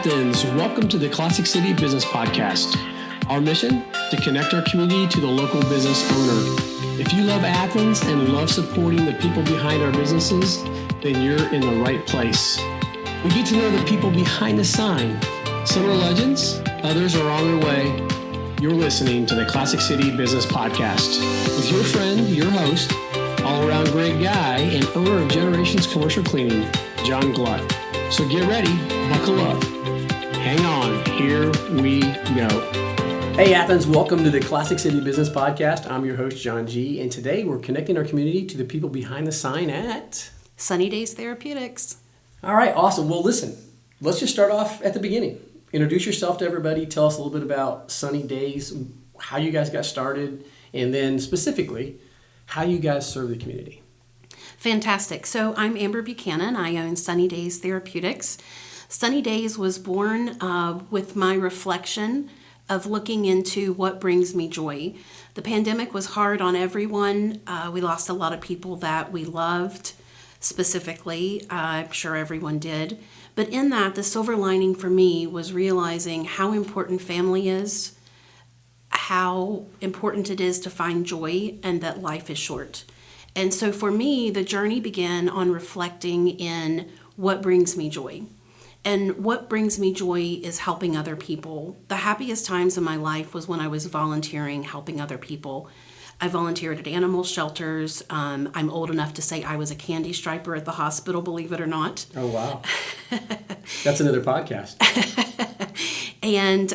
Athens, welcome to the Classic City Business Podcast. Our mission, to connect our community to the local business owner. If you love Athens and love supporting the people behind our businesses, then you're in the right place. We get to know the people behind the sign. Some are legends, others are on their way. You're listening to the Classic City Business Podcast with your friend, your host, all-around great guy and owner of Generations Commercial Cleaning, John Glutt. So get ready, buckle up, hang on, here we go. Hey Athens, welcome to the Classic City Business Podcast. I'm your host, John G., and today we're connecting our community to the people behind the sign at Sunny Days Therapeutics. All right, awesome. Well, listen, let's just start off at the beginning. Introduce yourself to everybody. Tell us a little bit about Sunny Days, how you guys got started, and then specifically, how you guys serve the community. Fantastic. So I'm Amber Buchanan. I own Sunny Days Therapeutics. Sunny Days was born with my reflection of looking into what brings me joy. The pandemic was hard on everyone. We lost a lot of people that we loved specifically. I'm sure everyone did. But in that, the silver lining for me was realizing how important family is, how important it is to find joy, and that life is short. And so for me, the journey began on reflecting in what brings me joy. And what brings me joy is helping other people. The happiest times in my life was when I was volunteering, helping other people. I volunteered at animal shelters. I'm old enough to say I was a candy striper at the hospital, believe it or not. Oh, wow. That's another podcast. And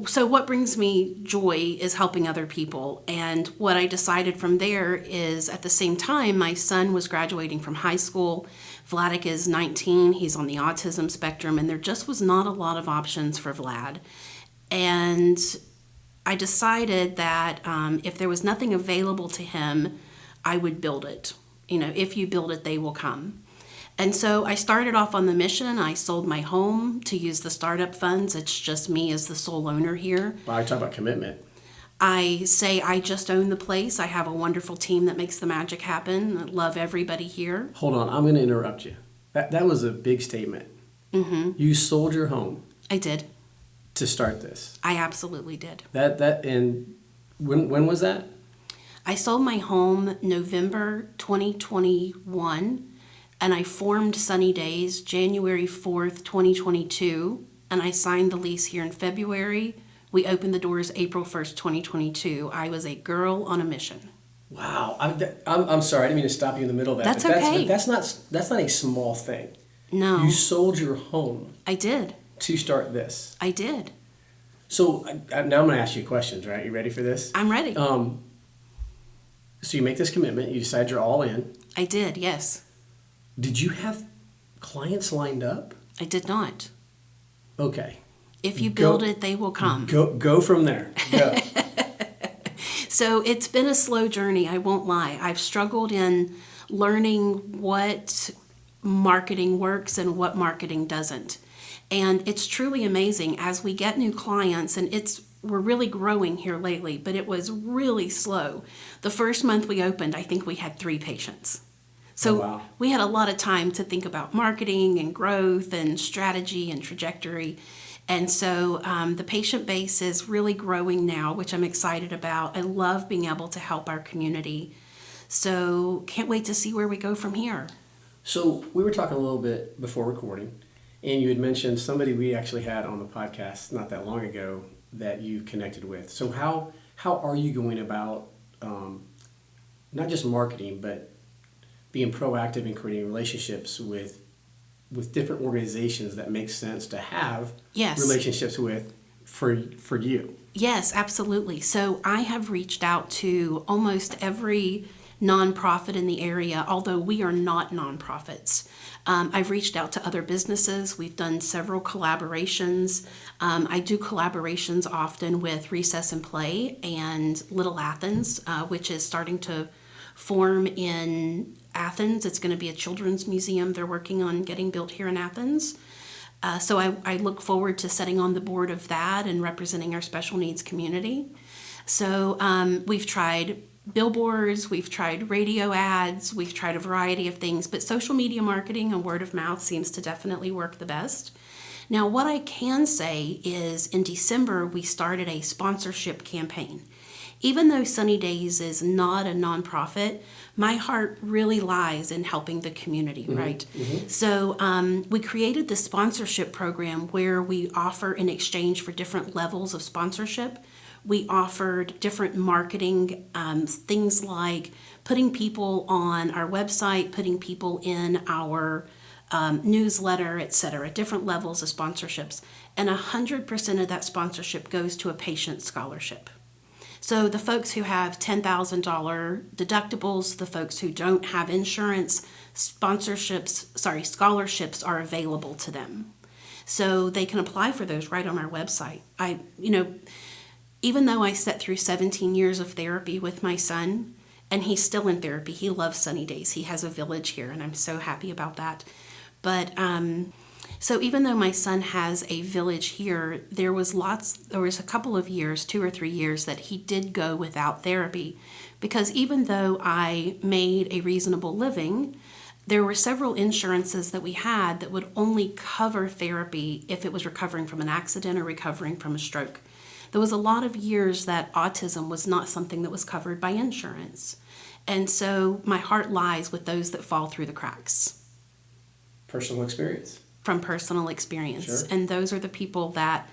so what brings me joy is helping other people. And what I decided from there is at the same time, my son was graduating from high school. Vladik is 19. He's on the autism spectrum, and there just was not a lot of options for Vlad. And I decided that if there was nothing available to him, I would build it. You know, if you build it, they will come. And so I started off on the mission. I sold my home to use the startup funds. It's just me as the sole owner here. Wow, I talk about commitment. I say I just own the place. I have a wonderful team that makes the magic happen. I love everybody here. Hold on, I'm going to interrupt you. That was a big statement. Mm-hmm. You sold your home. I did. To start this. I absolutely did. And when was that? I sold my home November 2021, and I formed Sunny Days January 4th, 2022, and I signed the lease here in February. We opened the doors April 1st, 2022. I was a girl on a mission. Wow. I'm sorry, I didn't mean to stop you in the middle of that. That's okay. That's not a small thing. No. You sold your home. I did. To start this. I did. So now I'm going to ask you questions, right? You ready for this? I'm ready. So you make this commitment. You decide you're all in. I did, yes. Did you have clients lined up? I did not. Okay. If you build it, they will come. Go from there. Go. So it's been a slow journey, I won't lie. I've struggled in learning what marketing works and what marketing doesn't. And it's truly amazing as we get new clients, and we're really growing here lately, but it was really slow. The first month we opened, I think we had 3 patients. So wow. We had a lot of time to think about marketing and growth and strategy and trajectory. And so the patient base is really growing now, which I'm excited about. I love being able to help our community. So can't wait to see where we go from here. So we were talking a little bit before recording, and you had mentioned somebody we actually had on the podcast not that long ago that you connected with. So how are you going about not just marketing, but being proactive in creating relationships with different organizations that make sense to have relationships with for you? Yes, absolutely. So I have reached out to almost every nonprofit in the area, although we are not nonprofits. I've reached out to other businesses. We've done several collaborations. I do collaborations often with Recess and Play and Little Athens, which is starting to form in Athens. It's going to be a children's museum they're working on getting built here in Athens. So I look forward to sitting on the board of that and representing our special needs community. So we've tried billboards, we've tried radio ads, we've tried a variety of things, but social media marketing and word of mouth seems to definitely work the best. Now, what I can say is in December, we started a sponsorship campaign. Even though Sunny Days is not a nonprofit, my heart really lies in helping the community, right? So we created this sponsorship program where we offer, in exchange for different levels of sponsorship, we offered different marketing things like putting people on our website, putting people in our newsletter, etc., different levels of sponsorships. And 100% of that sponsorship goes to a patient scholarship. So the folks who have $10,000 deductibles, the folks who don't have insurance, scholarships are available to them. So they can apply for those right on our website. Even though I sat through 17 years of therapy with my son, and he's still in therapy, he loves Sunny Days. He has a village here, and I'm so happy about that. But so even though my son has a village here, there was a couple of years, 2 or 3 years, that he did go without therapy, because even though I made a reasonable living, there were several insurances that we had that would only cover therapy if it was recovering from an accident or recovering from a stroke. There was a lot of years that autism was not something that was covered by insurance. And so my heart lies with those that fall through the cracks. Personal experience. From personal experience. Sure. And those are the people that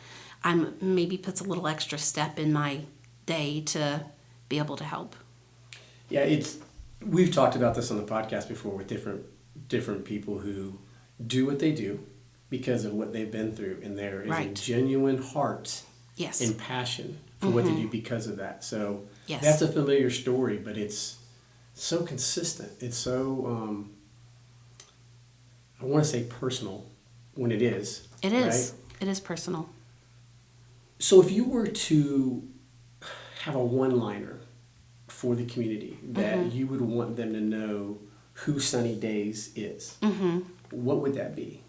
maybe puts a little extra step in my day to be able to help. Yeah, we've talked about this on the podcast before with different people who do what they do because of what they've been through, and there is a genuine heart and passion for what they do because of that. So that's a familiar story, but it's so consistent. It's so I want to say personal when it is. It is. Right? It is personal. So if you were to have a one-liner for the community that you would want them to know who Sunny Days is, what would that be?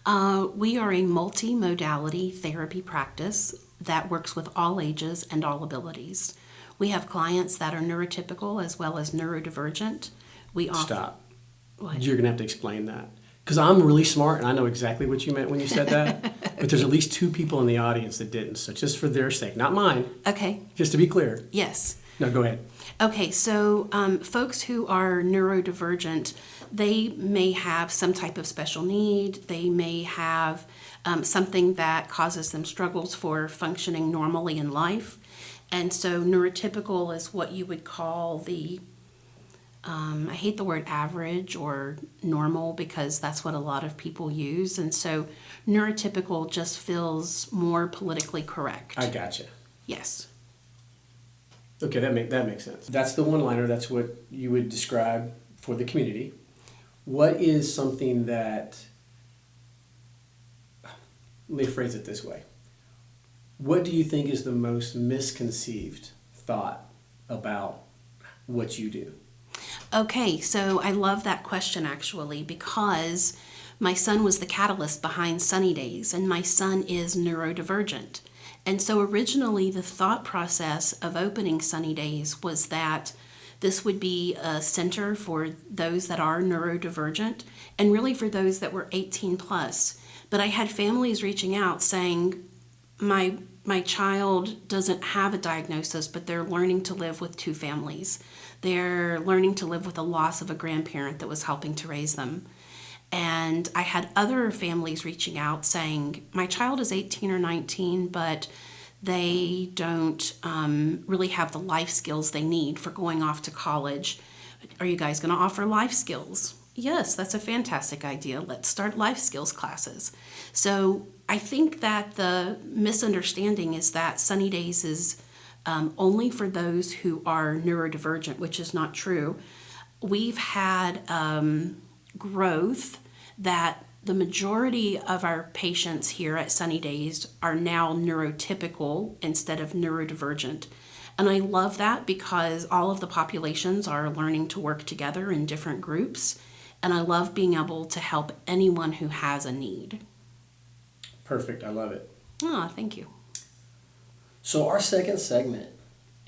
We are a multi-modality therapy practice that works with all ages and all abilities. We have clients that are neurotypical as well as neurodivergent. Stop. What? You're going to have to explain that. Because I'm really smart and I know exactly what you meant when you said that. But there's at least 2 people in the audience that didn't. So just for their sake, not mine. Okay. Just to be clear. Yes. No, go ahead. Okay, so folks who are neurodivergent, they may have some type of special need. They may have something that causes them struggles for functioning normally in life. And so neurotypical is what you would call the I hate the word average or normal because that's what a lot of people use. And so neurotypical just feels more politically correct. I gotcha. Yes. Okay, that makes sense. That's the one-liner. That's what you would describe for the community. What is something that, let me phrase it this way. What do you think is the most misconceived thought about what you do? Okay, so I love that question actually because my son was the catalyst behind Sunny Days, and my son is neurodivergent. And so originally the thought process of opening Sunny Days was that this would be a center for those that are neurodivergent and really for those that were 18 plus. But I had families reaching out saying, my child doesn't have a diagnosis, but they're learning to live with 2 families. They're learning to live with the loss of a grandparent that was helping to raise them. And I had other families reaching out saying, my child is 18 or 19, but they don't really have the life skills they need for going off to college. Are you guys going to offer life skills? Yes, that's a fantastic idea. Let's start life skills classes. So I think that the misunderstanding is that Sunny Days is only for those who are neurodivergent, which is not true. We've had growth that the majority of our patients here at Sunny Days are now neurotypical instead of neurodivergent. And I love that because all of the populations are learning to work together in different groups. And I love being able to help anyone who has a need. Perfect. I love it. Oh, thank you. So our second segment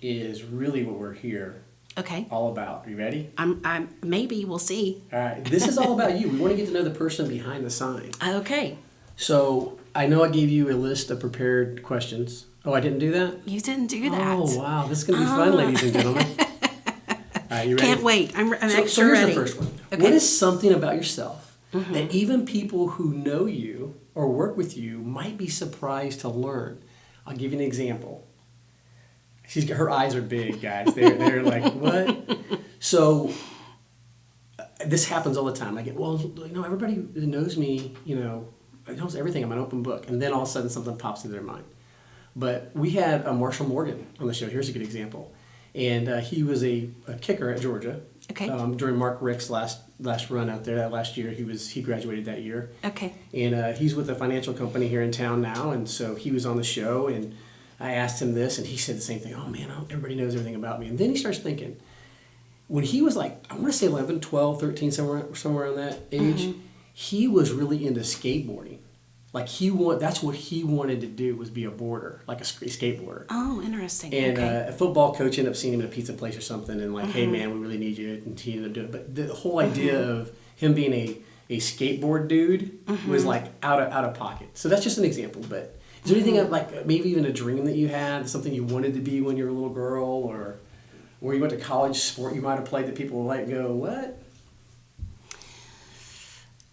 is really what we're here Okay. all about. Are you ready? Maybe we'll see. All right. This is all about you. We want to get to know the person behind the sign. Okay. So I know I gave you a list of prepared questions. Oh, I didn't do that? You didn't do that. Oh, wow. This is going to be fun, ladies and gentlemen. All right, you ready? Can't wait. I'm So extra here's ready. the first one. Okay. What is something about yourself that even people who know you or work with you might be surprised to learn? I'll give you an example. Her eyes are big, guys. They're like, what? So this happens all the time. I get, well, everybody that knows me, knows everything. I'm an open book. And then all of a sudden something pops into their mind. But we had Marshall Morgan on the show. Here's a good example. And he was a kicker at Georgia. Okay. During Mark Richt's last run out there, that last year, he graduated that year. Okay. And he's with a financial company here in town now, and so he was on the show, and I asked him this, and he said the same thing. Oh man, everybody knows everything about me. And then he starts thinking, when he was like, I want to say 11, 12, 13, somewhere around that age, he was really into skateboarding. Like that's what he wanted to do, was be a boarder, like a skateboarder. Oh, interesting. And okay. A football coach ended up seeing him at a pizza place or something, and like, hey man, we really need you, and he ended up doing it. But the whole idea of him being a skateboard dude was like out of pocket. So that's just an example. But is there anything like maybe even a dream that you had, something you wanted to be when you were a little girl, or where you went to college, sport you might have played that people would like go, what?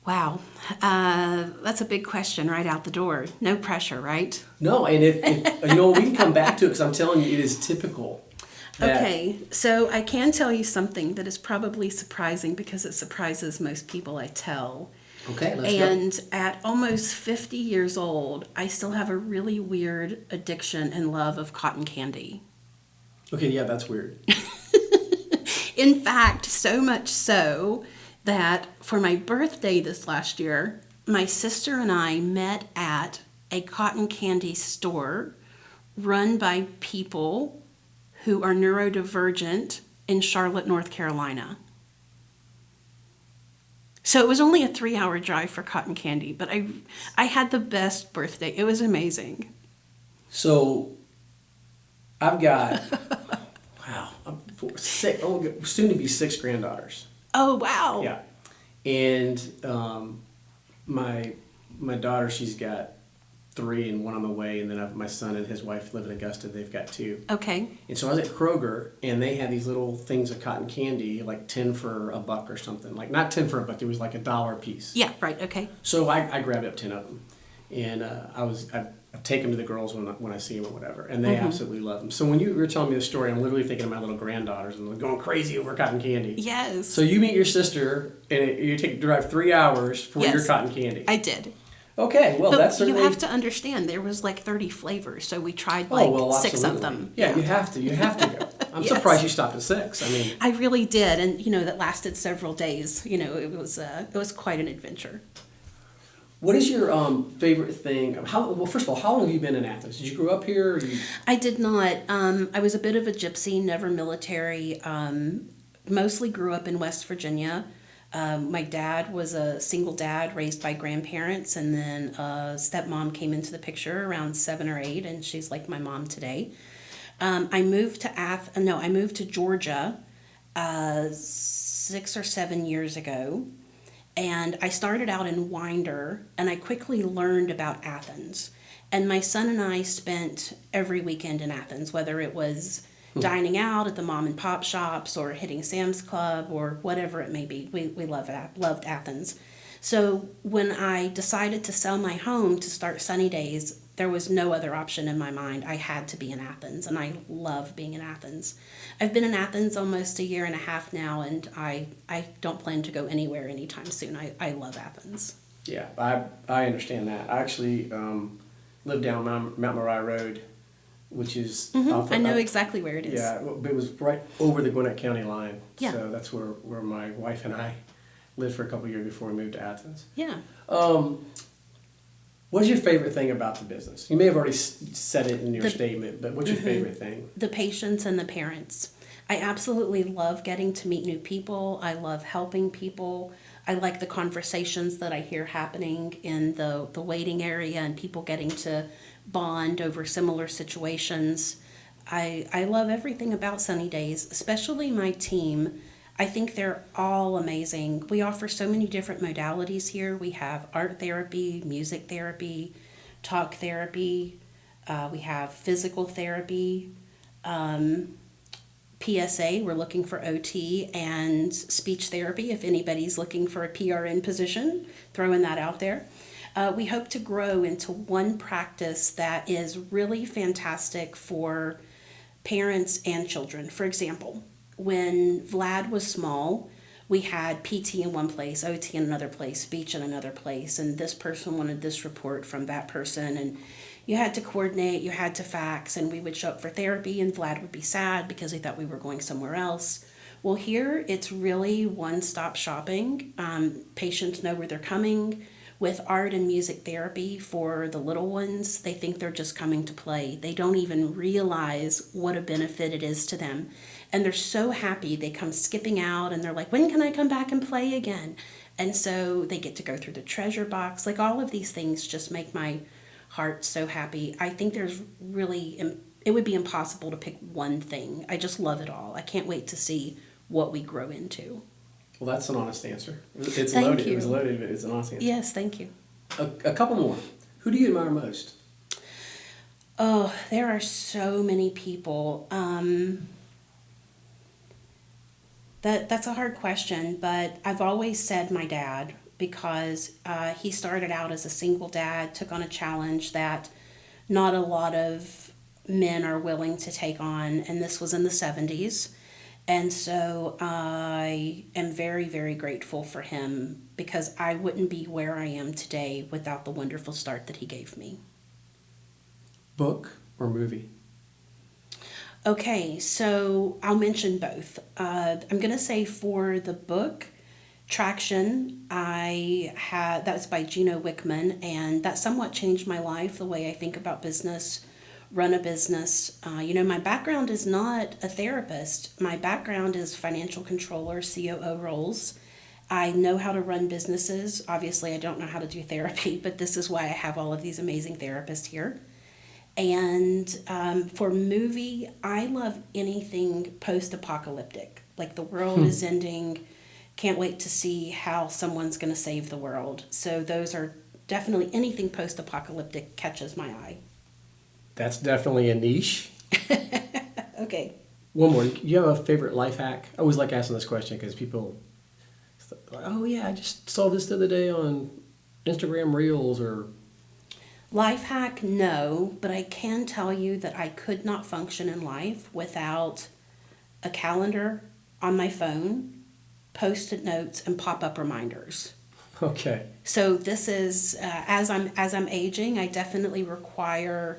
Wow. That's a big question right out the door. No pressure, right? No, and if we can come back to it, because I'm telling you, it is typical. Okay, so I can tell you something that is probably surprising because it surprises most people I tell. Okay, let's go. And at almost 50 years old, I still have a really weird addiction and love of cotton candy. Okay, yeah, that's weird. In fact, so much so that for my birthday this last year, my sister and I met at a cotton candy store run by people who are neurodivergent in Charlotte, North Carolina. So it was only a 3-hour drive for cotton candy, but I had the best birthday. It was amazing. So I've got, soon to be 6 granddaughters. Oh, wow. Yeah. And my daughter, she's got 3 and 1 on the way, and then my son and his wife live in Augusta. They've got 2. Okay. And so I was at Kroger, and they had these little things of cotton candy, like 10 for $1 or something. Like not 10 for $1, it was like $1 a piece. Yeah, right, okay. So I grabbed up 10 of them, and I take them to the girls when I see them or whatever, and they absolutely love them. So when you were telling me the story, I'm literally thinking of my little granddaughters and going crazy over cotton candy. Yes. So you meet your sister, and you drive 3 hours for your cotton candy. I did. Okay, well, But that's certainly... you have to understand, there was like 30 flavors, so we tried 6 absolutely. of them. Yeah, you have to go. I'm surprised you stopped at 6. I mean, I really did, and that lasted several days. It was quite an adventure. what is your favorite thing? First of all, how long have you been in Athens? Did you grow up here? Or I did not. I was a bit of a gypsy, never military. Mostly grew up in West Virginia. My dad was a single dad raised by grandparents, and then stepmom came into the picture around 7 or 8, and she's like my mom today. I moved to Georgia 6 or 7 years ago, and I started out in Winder, and I quickly learned about Athens. And my son and I spent every weekend in Athens, whether it was dining out at the mom and pop shops or hitting Sam's Club or whatever it may be. We loved Athens. So when I decided to sell my home to start Sunny Days, there was no other option in my mind. I had to be in Athens, and I love being in Athens. I've been in Athens almost a year and a half now, and I don't plan to go anywhere anytime soon. I love Athens. Yeah, I understand that. I actually lived down Mount Moriah Road, which is... I know exactly where it is. Yeah, it was right over the Gwinnett County line. Yeah. So that's where my wife and I lived for a couple of years before we moved to Athens. Yeah. What's your favorite thing about the business? You may have already said it in your statement, but what's your favorite thing? The patients and the parents. I absolutely love getting to meet new people. I love helping people. I like the conversations that I hear happening in the waiting area and people getting to bond over similar situations. I love everything about Sunny Days, especially my team. I think they're all amazing. We offer so many different modalities here. We have art therapy, music therapy, talk therapy. We have physical therapy. PSA, we're looking for OT and speech therapy if anybody's looking for a PRN position, throwing that out there. We hope to grow into one practice that is really fantastic for parents and children. For example, when Vlad was small, we had PT in one place, OT in another place, speech in another place, and this person wanted this report from that person, and you had to coordinate, you had to fax, and we would show up for therapy, and Vlad would be sad because he thought we were going somewhere else. Well, here it's really one-stop shopping. Patients know where they're coming. With art and music therapy for the little ones, they think they're just coming to play. They don't even realize what a benefit it is to them. And they're so happy. They come skipping out and they're like, when can I come back and play again? And so they get to go through the treasure box. Like, all of these things just make my heart so happy. I think there's really, it would be impossible to pick one thing. I just love it all. I can't wait to see what we grow into. Well, that's an honest answer. It's Thank loaded. you. It was loaded, but it's an honest answer. Yes, thank you. A couple more. Who do you admire most? Oh, there are so many people. That's a hard question, but I've always said my dad, because he started out as a single dad, took on a challenge that not a lot of men are willing to take on, and this was in the 70s. And so I am very, very grateful for him, because I wouldn't be where I am today without the wonderful start that he gave me. Book or movie? Okay, so I'll mention both. I'm going to say for the book, Traction, that was by Gino Wickman, and that somewhat changed my life, the way I think about business, run a business. My background is not a therapist. My background is financial controller, COO roles. I know how to run businesses. Obviously, I don't know how to do therapy, but this is why I have all of these amazing therapists here. And for movie, I love anything post-apocalyptic. Like, the world is ending. Can't wait to see how someone's going to save the world. So those are definitely, anything post-apocalyptic catches my eye. That's definitely a niche. Okay. One more. Do you have a favorite life hack? I always like asking this question because people, like, oh yeah, I just saw this the other day on Instagram Reels or... Life hack, no, but I can tell you that I could not function in life without a calendar on my phone, Post-it notes, and pop-up reminders. Okay. So this is as I'm aging, I definitely require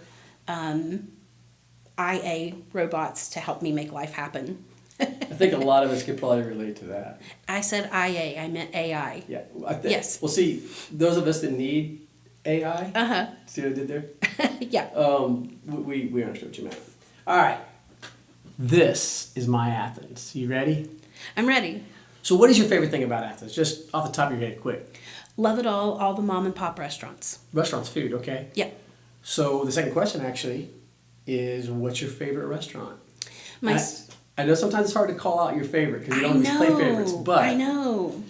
IA robots to help me make life happen. I think a lot of us could probably relate to that. I said IA, I meant AI. Yeah. Yes. Well, see, those of us that need AI. Uh-huh. See what I did there? Yeah. We understood what you meant. All right. This is my Athens. You ready? I'm ready. So what is your favorite thing about Athens? Just off the top of your head, quick. Love it all the mom and pop restaurants. Restaurants, food, okay? Yeah. So the second question actually is, what's your favorite restaurant? I know sometimes it's hard to call out your favorite because you don't always play favorites, but... I know.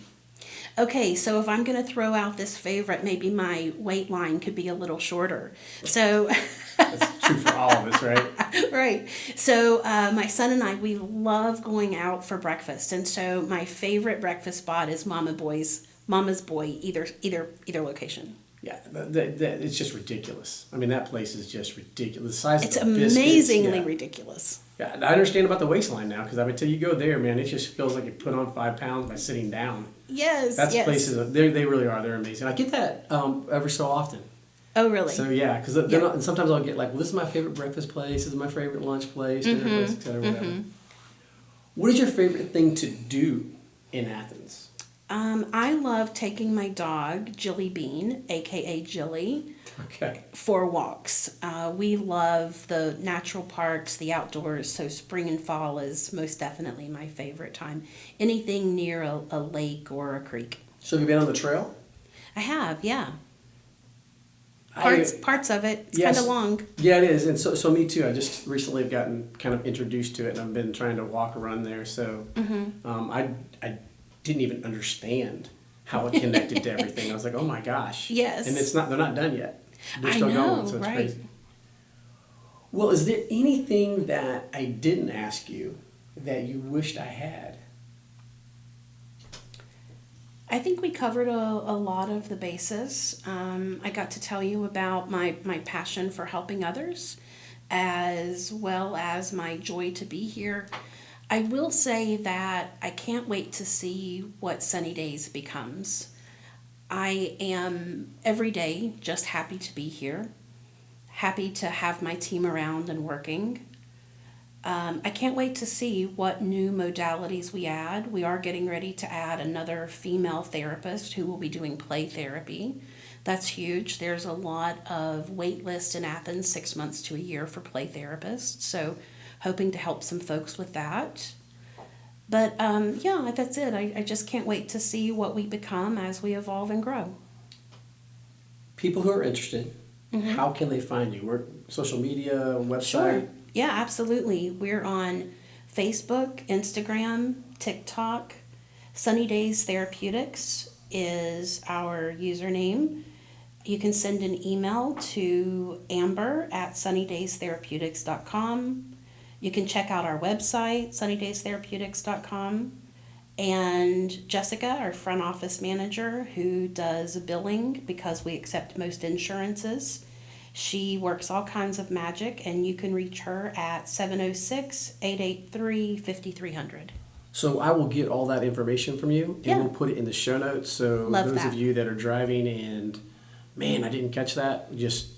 Okay, so if I'm going to throw out this favorite, maybe my wait line could be a little shorter. So... That's true for all of us, right? Right. So my son and I, we love going out for breakfast. And so my favorite breakfast spot is Mama's Boy, either location. Yeah, it's just ridiculous. I mean, that place is just ridiculous. The size It's of the biscuits, amazingly yeah. ridiculous. Yeah, I understand about the waistline now because until you go there, man, it just feels like you put on 5 pounds by sitting down. Yes, That's places, they really are. They're amazing. I get that every so often. Oh, really? So, yeah, because and sometimes I'll get like, well, this is my favorite breakfast place, this is my favorite lunch place, dinner place, et cetera, whatever. What is your favorite thing to do in Athens? I love taking my dog, Jilly Bean, a.k.a. Jilly, Okay. for walks. We love the natural parks, the outdoors, so spring and fall is most definitely my favorite time. Anything near a lake or a creek. So have you been on the trail? I have, yeah. Parts of it. It's yes, kind of long. Yeah, it is. And so me too. I just recently have gotten kind of introduced to it, and I've been trying to walk around there. So I didn't even understand how it connected to everything. I was like, oh my gosh. Yes. And they're not done yet. They're I still know, going, so it's right. crazy. Well, is there anything that I didn't ask you that you wished I had? I think we covered a lot of the bases. I got to tell you about my passion for helping others, as well as my joy to be here. I will say that I can't wait to see what Sunny Days becomes. I am every day just happy to be here, happy to have my team around and working. I can't wait to see what new modalities we add. We are getting ready to add another female therapist who will be doing play therapy. That's huge. There's a lot of wait list in Athens, 6 months to a year for play therapists. So hoping to help some folks with that. But yeah, that's it. I just can't wait to see what we become as we evolve and grow. People who are interested, how can they find you? We're social media, website? Sure. Yeah, absolutely. We're on Facebook, Instagram, TikTok. Sunny Days Therapeutics is our username. You can send an email to amber@sunnydaystherapeutics.com. You can check out our website, sunnydaystherapeutics.com. And Jessica, our front office manager, who does billing because we accept most insurances, she works all kinds of magic, and you can reach her at 706-883-5300. So I will get all that information from you, and Yeah. we'll put it in the show notes. So Love those that. of you that are driving and, man, I didn't catch that, just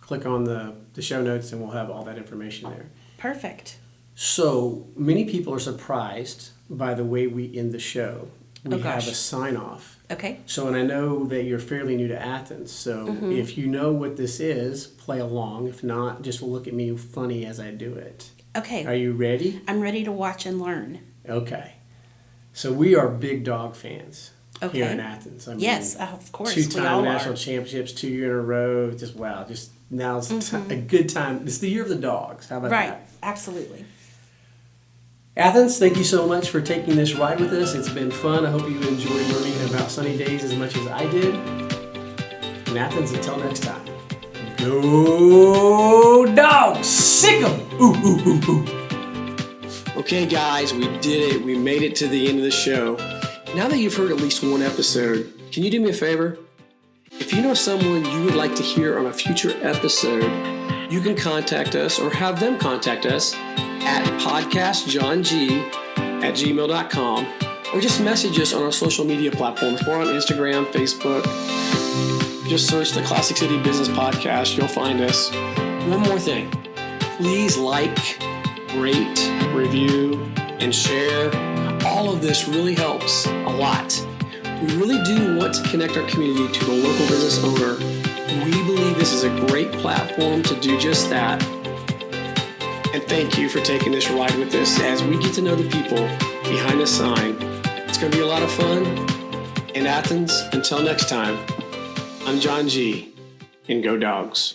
click on the show notes, and we'll have all that information there. Perfect. So many people are surprised by the way we end the show. We have a sign-off. Okay. So, and I know that you're fairly new to Athens, so if you know what this is, play along. If not, just look at me funny as I do it. Okay. Are you ready? I'm ready to watch and learn. Okay. So we are big dog fans here in Athens. I mean, Yes, of course. We all two-time national are. championships, 2 years in a row. Just wow, just now's a good time. It's the year of the dogs. How about Right. that? Absolutely. Athens, thank you so much for taking this ride with us. It's been fun. I hope you enjoyed learning about Sunny Days as much as I did. In Athens, until next time. Go dogs! Sick 'em! Ooh, ooh, ooh, ooh. Okay, guys, we did it. We made it to the end of the show. Now that you've heard at least one episode, can you do me a favor? If you know someone you would like to hear on a future episode, you can contact us or have them contact us at podcastjohng@gmail.com, or just message us on our social media platforms. We're on Instagram, Facebook. Just search the Classic City Business Podcast. You'll find us. One more thing. Please like, rate, review, and share. All of this really helps a lot. We really do want to connect our community to the local business owner. We believe this is a great platform to do just that. And thank you for taking this ride with us as we get to know the people behind the sign. It's going to be a lot of fun. In Athens, until next time, I'm John G. And go dogs.